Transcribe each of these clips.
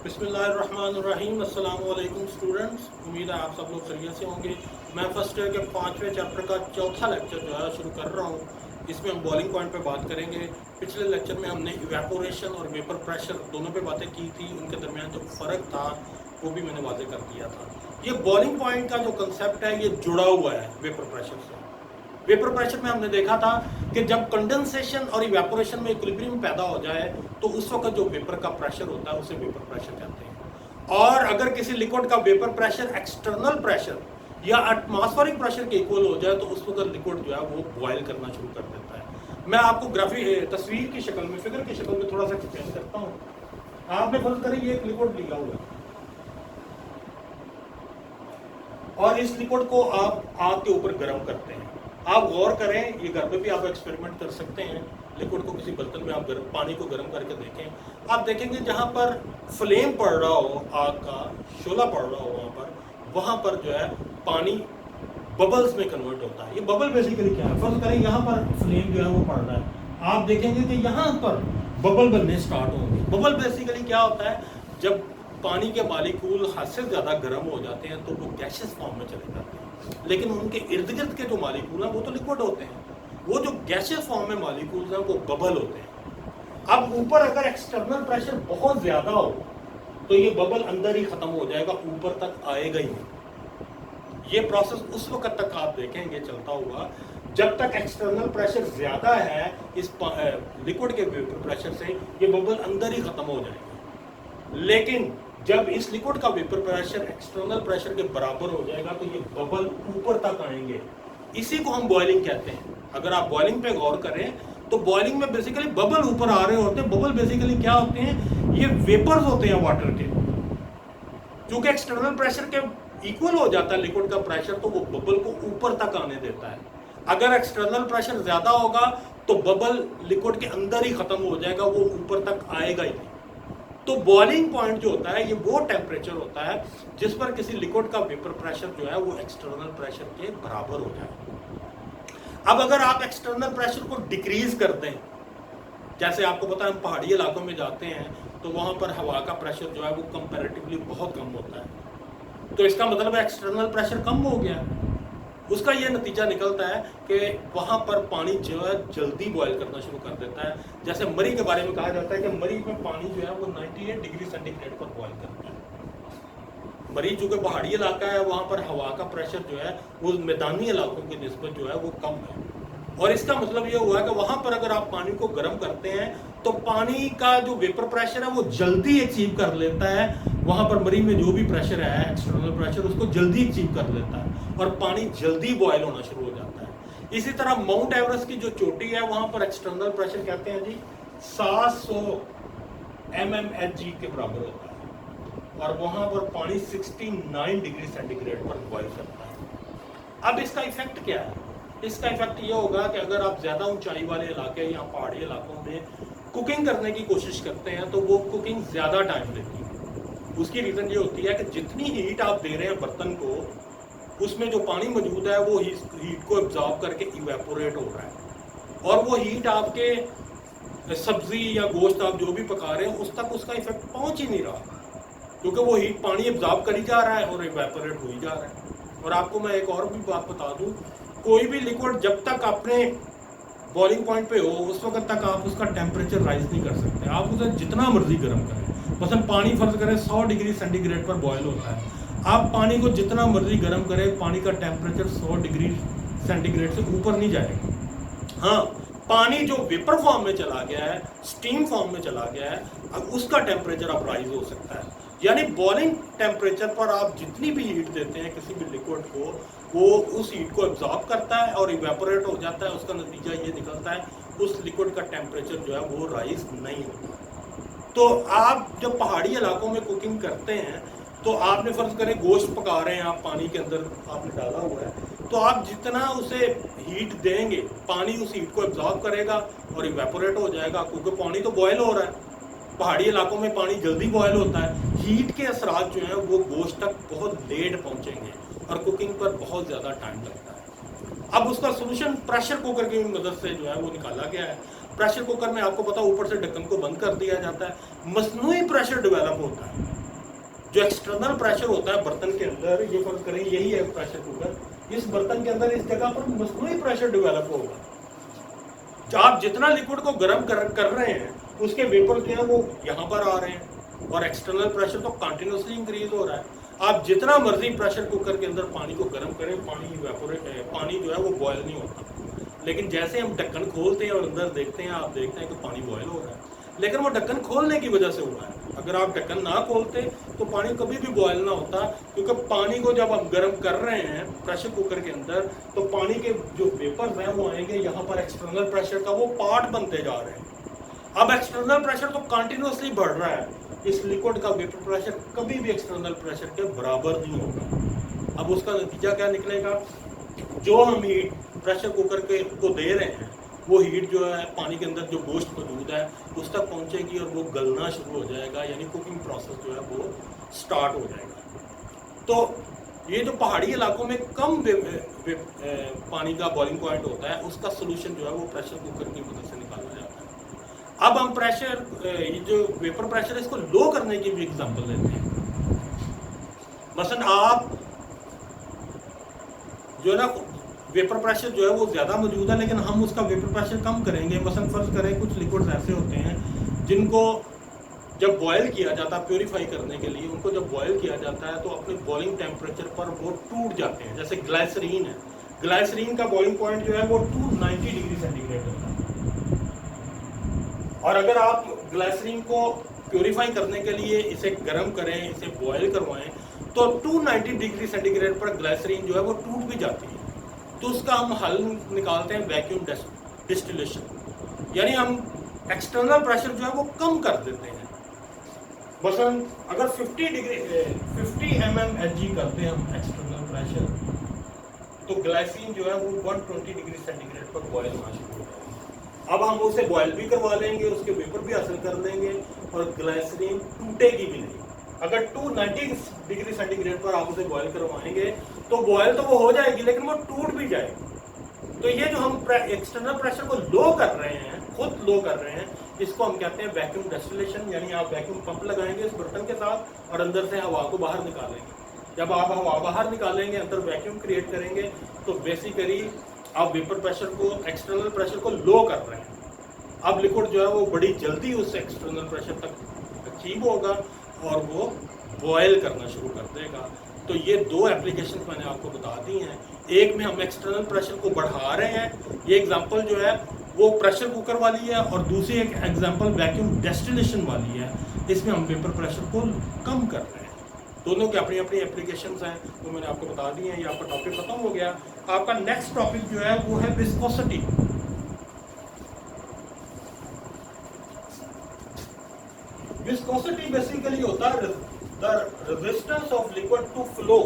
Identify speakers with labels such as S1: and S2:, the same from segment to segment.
S1: बिस्मिल्लाहिर्रहमानिर्रहीम। अस्सलाम वालेकुम स्टूडेंट्स, उम्मीद है आप सब लोग खैरियत से होंगे। मैं फर्स्ट ईयर के 5वें चैप्टर का चौथा लेक्चर जो है शुरू कर रहा हूँ। इसमें हम बॉइलिंग पॉइंट पे बात करेंगे। पिछले लेक्चर में हमने इवेपोरेशन और वेपर प्रेशर दोनों पे बातें की थी, उनके दरमियान जो फ़र्क था वो भी मैंने वाज़ेह कर दिया था। ये बॉइलिंग पॉइंट का जो कंसेप्ट है ये जुड़ा हुआ है वेपर प्रेशर से। वेपर प्रेशर में हमने देखा था कि जब कंडेंसेशन और इवेपोरेशन में इक्विलिब्रियम पैदा हो जाए तो उस वक्त जो वेपर का प्रेशर होता है उसे वेपर प्रेशर कहते हैं। और अगर किसी लिक्विड का वेपर प्रेशर एक्सटर्नल प्रेशर या एटमॉस्फेरिक प्रेशर के इक्वल हो जाए तो उस वक्त लिक्विड जो है वो बॉयल करना शुरू कर देता है। मैं आपको ग्राफिक तस्वीर की शक्ल में, फिगर की शक्ल में थोड़ा सा एक्सप्लेन करता हूँ। आपने फर्ज करें ये एक लिक्विड लिया हुआ है और इस लिक्विड को आप आग के ऊपर गर्म करते हैं। आप गौर करें, ये घर पे भी आप एक्सपेरिमेंट कर सकते हैं। लिक्विड को किसी बर्तन में आप पानी को गर्म करके देखें, आप देखेंगे जहाँ पर फ्लेम पड़ रहा हो, आग का शोला पड़ रहा हो, वहाँ पर जो है पानी बबल्स में कन्वर्ट होता है। ये बबल बेसिकली क्या है, फर्ज करें यहाँ पर फ्लेम जो है वो पड़ रहा है, आप देखेंगे कि यहाँ पर बबल बनने स्टार्ट होंगे। बबल बेसिकली क्या होता है, जब पानी के मालिक्यूल हद से ज़्यादा गर्म हो जाते हैं तो वो गैसेस फॉर्म में चले जाते हैं, लेकिन उनके इर्द गिर्द के जो मालिक्यूल हैं वो तो लिक्विड होते हैं। वो जो गैसेस फॉर्म में मालिक्यूल्स हैं वो बबल होते हैं। अब ऊपर अगर एक्सटर्नल प्रेशर बहुत ज़्यादा हो तो ये बबल अंदर ही ख़त्म हो जाएगा, ऊपर तक आएगा ही नहीं। ये प्रोसेस उस वक्त तक आप देखेंगे चलता हुआ जब तक एक्सटर्नल प्रेशर ज़्यादा है इस लिक्विड के वेपर प्रेशर से, ये बबल अंदर ही ख़त्म हो जाएंगे। लेकिन जब इस लिक्विड का वेपर प्रेशर एक्सटर्नल प्रेशर के बराबर हो जाएगा तो ये बबल ऊपर तक आएंगे। इसी को हम बॉइलिंग कहते हैं। अगर आप बॉइलिंग पे गौर करें तो बॉइलिंग में बेसिकली बबल ऊपर आ रहे होते हैं। बबल बेसिकली क्या होते हैं, ये वेपर्स होते हैं वाटर के। क्योंकि एक्सटर्नल प्रेशर के इक्वल हो जाता है लिक्विड का प्रेशर, तो वो बबल को ऊपर तक आने देता है। अगर एक्सटर्नल प्रेशर ज्यादा होगा तो बबल लिक्विड के अंदर ही खत्म हो जाएगा, वो ऊपर तक आएगा ही नहीं। तो बॉइलिंग पॉइंट जो होता है ये वो टेम्परेचर होता है जिस पर किसी लिक्विड का वेपर प्रेशर जो है वो एक्सटर्नल प्रेशर के बराबर हो जाए। अब अगर आप एक्सटर्नल प्रेशर को डिक्रीज कर दें, जैसे आपको पता है हम पहाड़ी इलाकों में जाते हैं तो वहां पर हवा का प्रेशर जो है वो कंपैरेटिवली बहुत कम होता है, तो इसका मतलब है एक्सटर्नल प्रेशर कम हो गया। उसका ये नतीजा निकलता है कि वहाँ पर पानी जो है जल्दी बॉयल करना शुरू कर देता है। जैसे मरी के बारे में कहा जाता है कि मरी में पानी जो है वो 98 डिग्री सेंटीग्रेड पर बॉयल करता है। मरी चूँकि पहाड़ी इलाका है, वहाँ पर हवा का प्रेशर जो है वो मैदानी इलाकों की निस्बत जो है वो कम है। और इसका मतलब ये हुआ कि वहाँ पर अगर आप पानी को गर्म करते हैं तो पानी का जो वेपर प्रेशर है वो जल्दी अचीव कर लेता है। वहाँ पर मरी में जो भी प्रेशर है एक्सटर्नल प्रेशर उसको जल्दी अचीव कर लेता है और पानी जल्दी बॉयल होना शुरू हो जाता है। इसी तरह माउंट एवरेस्ट की जो चोटी है वहाँ पर एक्सटर्नल प्रेशर कहते हैं जी 700 mmHg के बराबर होता है और वहाँ पर पानी 69 डिग्री सेंटीग्रेड पर बॉयल करता है। अब इसका इफेक्ट क्या है? इसका इफेक्ट ये होगा कि अगर आप ज़्यादा ऊंचाई वाले इलाके या पहाड़ी इलाकों में कुकिंग करने की कोशिश करते हैं तो वो कुकिंग ज़्यादा टाइम लेती है। उसकी रीज़न ये होती है कि जितनी हीट आप दे रहे हैं बर्तन को, उसमें जो पानी मौजूद है वो हीट को एब्जॉर्ब करके इवेपोरेट हो रहा है और वो हीट आपके सब्जी या गोश्त आप जो भी पका रहे हैं उस तक उसका इफेक्ट पहुंच ही नहीं रहा, क्योंकि वो हीट पानी एब्जॉर्ब करी जा रहा है और इवेपोरेट हो ही जा रहा है। और आपको मैं एक और भी बात बता दूं, कोई भी लिक्विड जब तक अपने बॉइलिंग पॉइंट पे हो उस वक्त तक आप उसका टेम्परेचर राइज नहीं कर सकते। आप उसे जितना मर्जी गर्म करें, मतलब पानी फर्ज करें 100 डिग्री सेंटीग्रेड पर बॉयल होता है, आप पानी को जितना मर्जी गर्म करें पानी का टेम्परेचर 100 डिग्री सेंटीग्रेड से ऊपर नहीं जाएगा। हाँ, पानी जो वेपर फॉर्म में चला गया है, स्टीम फॉर्म में चला गया है, अब उसका टेम्परेचर अब राइज हो सकता है। यानी बॉइलिंग टेम्परेचर पर आप जितनी भी हीट देते हैं किसी भी लिक्विड को, वो उस हीट को एब्जॉर्ब करता है और इवेपोरेट हो जाता है। उसका नतीजा ये निकलता है उस लिक्विड का टेम्परेचर जो है वो राइज नहीं होता। तो आप जब पहाड़ी इलाकों में कुकिंग करते हैं तो आपने फर्ज करें गोश्त पका रहे हैं, आप पानी के अंदर आपने डाला हुआ है, तो आप जितना उसे हीट देंगे पानी उस हीट को एब्जॉर्ब करेगा और इवेपोरेट हो जाएगा, क्योंकि पानी तो बॉयल हो रहा है। पहाड़ी इलाकों में पानी जल्दी बॉयल होता है। हीट के असरात जो हैं वो गोश्त तक बहुत लेट पहुंचेंगे और कुकिंग पर बहुत ज़्यादा टाइम लगता है। अब उसका सोल्यूशन प्रेशर कुकर की मदद से जो है वो निकाला गया है। प्रेशर कुकर में आपको पता ऊपर से ढक्कन को बंद कर दिया जाता है, मसनूई प्रेशर डेवलप होता है। जो एक्सटर्नल प्रेशर होता है बर्तन के अंदर, ये फर्ज करें यही है प्रेशर कुकर, इस बर्तन के अंदर इस जगह पर मसनूई प्रेशर डेवलप होगा। आप जितना लिक्विड को गर्म कर रहे हैं उसके वेपर जो है वो यहाँ पर आ रहे हैं, और एक्सटर्नल प्रेशर तो कंटिन्यूसली इंक्रीज हो रहा है। आप जितना मर्जी प्रेशर कुकर के अंदर पानी को गर्म करें, पानी जो है वो बॉयल नहीं होता। लेकिन जैसे हम ढक्कन खोलते हैं और अंदर देखते हैं, आप देखते हैं कि पानी बॉयल हो रहा है, लेकिन वो ढक्कन खोलने की वजह से हुआ है। अगर आप ढक्कन ना खोलते तो पानी कभी भी बॉयल ना होता, क्योंकि पानी को जब आप गर्म कर रहे हैं प्रेशर कुकर के अंदर, तो पानी के जो वेपर्स हैं वो आएंगे यहाँ पर, एक्सटर्नल प्रेशर का वो पार्ट बनते जा रहे हैं। अब एक्सटर्नल प्रेशर तो कंटिन्यूसली बढ़ रहा है, इस लिक्विड का वेपर प्रेशर कभी भी एक्सटर्नल प्रेशर के बराबर नहीं होगा। अब उसका नतीजा क्या निकलेगा, जो हम हीट प्रेशर कुकर के को दे रहे हैं वो हीट जो है पानी के अंदर जो गोश्त मौजूद है उस तक पहुंचेगी और वो गलना शुरू हो जाएगा, यानी कुकिंग प्रोसेस जो है वो स्टार्ट हो जाएगा। तो ये जो पहाड़ी इलाकों में कम पानी का बॉइलिंग पॉइंट होता है, उसका सोल्यूशन जो है वो प्रेशर कुकर की मदद से निकाला जाता है। अब हम प्रेशर, ये जो वेपर प्रेशर है, इसको लो करने की भी एग्जांपल लेते हैं। मसलन आप जो है ना, वेपर प्रेशर जो है वो ज़्यादा मौजूद है, लेकिन हम उसका वेपर प्रेशर कम करेंगे। मसलन फर्ज करें कुछ लिक्विड्स ऐसे होते हैं जिनको जब बॉयल किया जाता है प्योरीफाई करने के लिए, उनको जब बॉयल किया जाता है तो अपने बॉइलिंग टेम्परेचर पर वो टूट जाते हैं। जैसे ग्लाइसरीन है, ग्लाइसरीन का बॉइलिंग पॉइंट जो है वो 290 डिग्री सेंटीग्रेड होता है, और अगर आप ग्लाइसरीन को प्योरीफाई करने के लिए इसे गर्म करें, इसे बॉयल करवाएं, तो 290 डिग्री सेंटीग्रेड पर ग्लाइसरीन जो है वो टूट भी जाती है। तो उसका हम हल निकालते हैं वैक्यूम डिस्टिलेशन, यानी हम एक्सटर्नल प्रेशर जो है वो कम कर देते हैं। मसलन अगर 50 mmHg करते हैं हम एक्सटर्नल प्रेशर, तो ग्लाइसिन जो है वो 120 डिग्री सेंटीग्रेड पर बॉयल होना शुरू हो जाएगा। अब हम उसे बॉयल भी करवा लेंगे, उसके वेपर भी हासिल कर लेंगे, और ग्लाइसरीन टूटेगी भी नहीं। अगर 290 डिग्री सेंटीग्रेड पर आप उसे बॉयल करवाएंगे तो बॉयल तो वो हो जाएगी, लेकिन वो टूट भी जाएगी। तो ये जो हम एक्सटर्नल प्रेशर को लो कर रहे हैं, खुद लो कर रहे हैं, इसको हम कहते हैं वैक्यूम डिस्टिलेशन। यानी आप वैक्यूम पंप लगाएंगे इस बर्तन के साथ और अंदर से हवा को बाहर निकालेंगे। जब आप हवा बाहर निकालेंगे, अंदर वैक्यूम क्रिएट करेंगे, तो बेसिकली आप वेपर प्रेशर को, एक्सटर्नल प्रेशर को लो कर रहे हैं। अब लिक्विड जो है वो बड़ी जल्दी उस एक्सटर्नल प्रेशर तक अचीव होगा और वो बॉयल करना शुरू कर देगा। तो ये दो एप्लीकेशन मैंने आपको बता दी हैं। एक में हम एक्सटर्नल प्रेशर को बढ़ा रहे हैं, ये एग्जांपल जो है वो प्रेशर कुकर वाली है, और दूसरी एक एग्जांपल वैक्यूम डिस्टिलेशन वाली है, इसमें हम वेपर प्रेशर को कम कर रहे हैं। दोनों की अपनी अपनी एप्लीकेशंस हैं, वो मैंने आपको बता दी हैं। ये आपका टॉपिक खत्म हो गया। आपका नेक्स्ट टॉपिक जो है वो है विस्कोसिटी। विस्कोसिटी बेसिकली होता है the resistance of liquid to flow.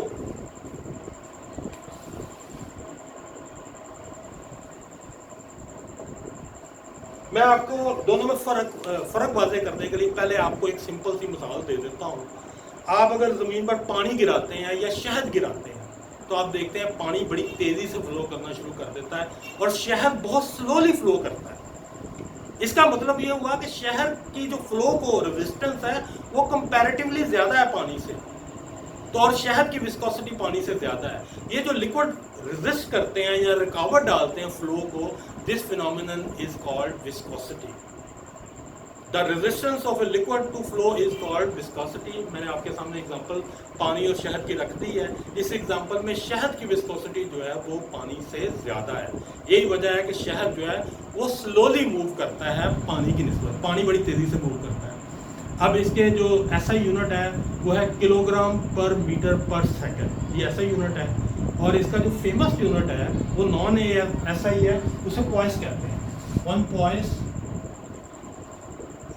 S1: मैं आपको दोनों में फर्क वाज़ेह करने के लिए पहले आपको एक सिंपल सी मिसाल दे देता हूँ। आप अगर ज़मीन पर पानी गिराते हैं या शहद गिराते हैं, तो आप देखते हैं पानी बड़ी तेज़ी से फ्लो करना शुरू कर देता है और शहद बहुत स्लोली फ्लो करता है। इसका मतलब ये हुआ कि शहद की जो फ्लो को रेजिस्टेंस है वो कंपैरेटिवली ज़्यादा है पानी से, तो और शहद की विस्कोसिटी पानी से ज़्यादा है। ये जो लिक्विड रेजिस्ट करते हैं या रुकावट डालते हैं फ्लो को, this phenomenon is called viscosity. The resistance of a liquid to flow is called viscosity. मैंने आपके सामने एग्जांपल पानी और शहद की रख दी है। इस एग्जांपल में शहद की विस्कोसिटी जो है वो पानी से ज़्यादा है। यही वजह है कि शहद जो है वो स्लोली मूव करता है पानी की निस्बत, पानी बड़ी तेज़ी से मूव करता है। अब इसके जो एसआई यूनिट है वो है kilogram per metre per second, ये एसआई यूनिट है। और इसका जो फेमस यूनिट है वो नॉन एसआई है, उसे पॉइस कहते हैं। 1 poise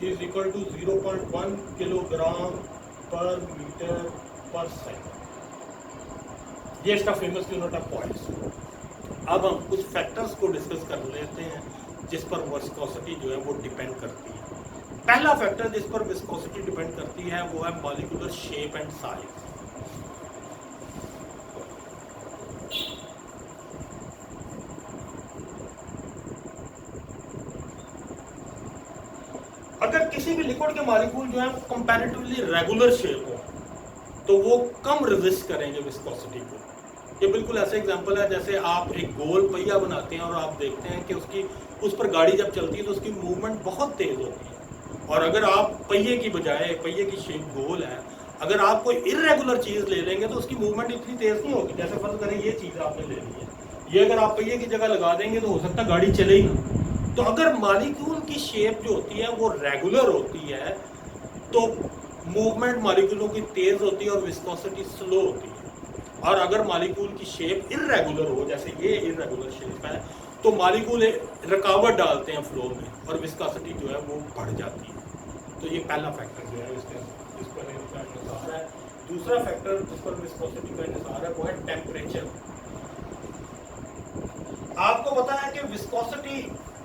S1: is equal to 0.1 kilogram per metre per second. ये इसका फेमस यूनिट है पॉइस। अब हम कुछ फैक्टर्स को डिस्कस कर लेते हैं जिस पर विस्कोसिटी जो है वो डिपेंड करती है। पहला फैक्टर जिस पर विस्कोसिटी डिपेंड करती है वो है मॉलिक्यूलर शेप एंड साइज। अगर किसी भी लिक्विड के मॉलिक्यूल जो है कंपैरेटिवली रेगुलर शेप हो, तो वो कम रेजिस्ट करेंगे विस्कोसिटी को। ये बिल्कुल ऐसे एग्जांपल है जैसे आप एक गोल पहिया बनाते हैं और आप देखते हैं कि उस पर गाड़ी जब चलती है तो उसकी मूवमेंट बहुत तेज होती है, और अगर आप पहिए की बजाय, पहिए की शेप गोल है, अगर आप कोई इर्रेगुलर चीज़ ले लेंगे तो उसकी मूवमेंट इतनी तेज नहीं होगी। जैसे फर्ज करें ये चीज़ आपने ले ली है, ये अगर आप पहिए की जगह लगा देंगे तो हो सकता है गाड़ी चले ही ना। तो अगर मॉलिक्यूल की शेप जो होती है वो रेगुलर होती है तो मूवमेंट मॉलिक्यूलों की तेज होती है और विस्कोसिटी स्लो होती है। और अगर मॉलिक्यूल की शेप इर्रेगुलर हो, जैसे ये इर्रेगुलर शेप है, तो मॉलिक्यूल रुकावट डालते हैं फ्लो में और विस्कोसिटी जो है वो बढ़ जाती है। तो ये पहला फैक्टर जो है इस पर इंसार है। दूसरा फैक्टर जिस पर विस्कोसिटी का इंसार है वो है टेम्परेचर। आपको पता है कि विस्कोसिटी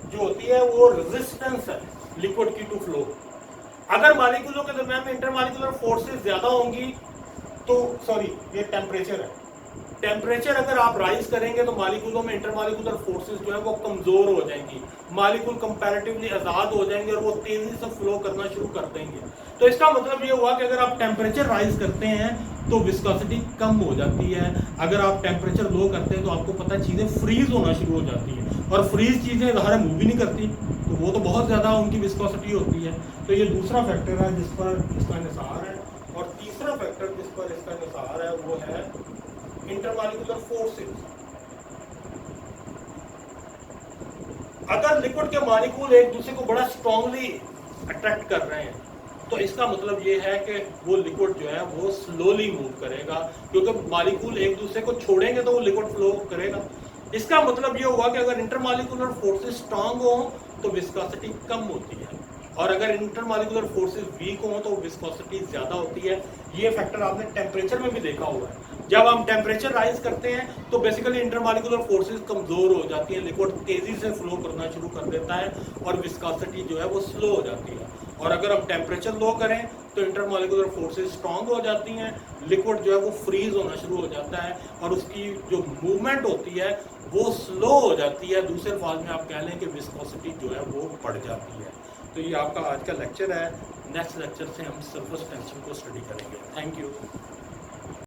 S1: जो होती है वो रेजिस्टेंस है लिक्विड की टू फ्लो। अगर मॉलिक्यूलों के दरमियान में इंटरमॉलिक्यूलर फोर्सेस ज्यादा होंगी तो ये टेम्परेचर है। टेम्परेचर अगर आप राइज करेंगे तो मॉलिक्यूलों में इंटरमॉलिक्यूलर फोर्सेस जो है वो कमजोर हो जाएंगी, मॉलिक्यूल कंपैरेटिवली आजाद हो जाएंगे और वो तेजी से फ्लो करना शुरू कर देंगे। तो इसका मतलब ये हुआ कि अगर आप टेम्परेचर राइज करते हैं तो विस्कोसिटी कम हो जाती है, अगर आप टेम्परेचर लो करते हैं तो आपको पता है चीज़ें फ्रीज होना शुरू हो जाती है, और फ्रीज चीज़ें बाहर मूव भी नहीं करती तो वो तो बहुत ज़्यादा उनकी विस्कोसिटी होती है। तो ये दूसरा फैक्टर है जिस पर इसका निसार है। और तीसरा फैक्टर जिस पर इसका निसार है वो है इंटरमॉलिक्यूलर फोर्सेस। अगर लिक्विड के मॉलिक्यूल एक दूसरे को बड़ा स्ट्रांगली अट्रैक्ट कर रहे हैं तो इसका मतलब ये है कि वो लिक्विड जो है वो स्लोली मूव करेगा, क्योंकि मॉलिक्यूल एक दूसरे को छोड़ेंगे तो वो लिक्विड फ्लो करेगा। इसका मतलब ये हुआ कि अगर इंटरमॉलिक्यूलर फोर्सेस स्ट्रांग हो तो विस्कोसिटी कम होती है, और अगर इंटरमॉलिक्यूलर फोर्सेस वीक हो तो विस्कोसिटी ज्यादा होती है। ये फैक्टर आपने टेम्परेचर में भी देखा हुआ है। जब हम टेम्परेचर राइज करते हैं तो बेसिकली इंटरमॉलिक्यूलर फोर्सेस कमजोर हो जाती है, लिक्विड तेजी से फ्लो करना शुरू कर देता है और विस्कोसिटी जो है वो स्लो हो जाती है। और अगर हम टेम्परेचर लो करें तो इंटरमॉलिक्यूलर फोर्सेस स्ट्रांग हो जाती हैं, लिक्विड जो है वो फ्रीज होना शुरू हो जाता है और उसकी जो मूवमेंट होती है वो स्लो हो जाती है। दूसरे अल्फाज में आप कह लें कि विस्कोसिटी जो है वो बढ़ जाती है। तो ये आपका आज का लेक्चर है। नेक्स्ट लेक्चर से हम सरफेस टेंशन को स्टडी करेंगे। Thank you.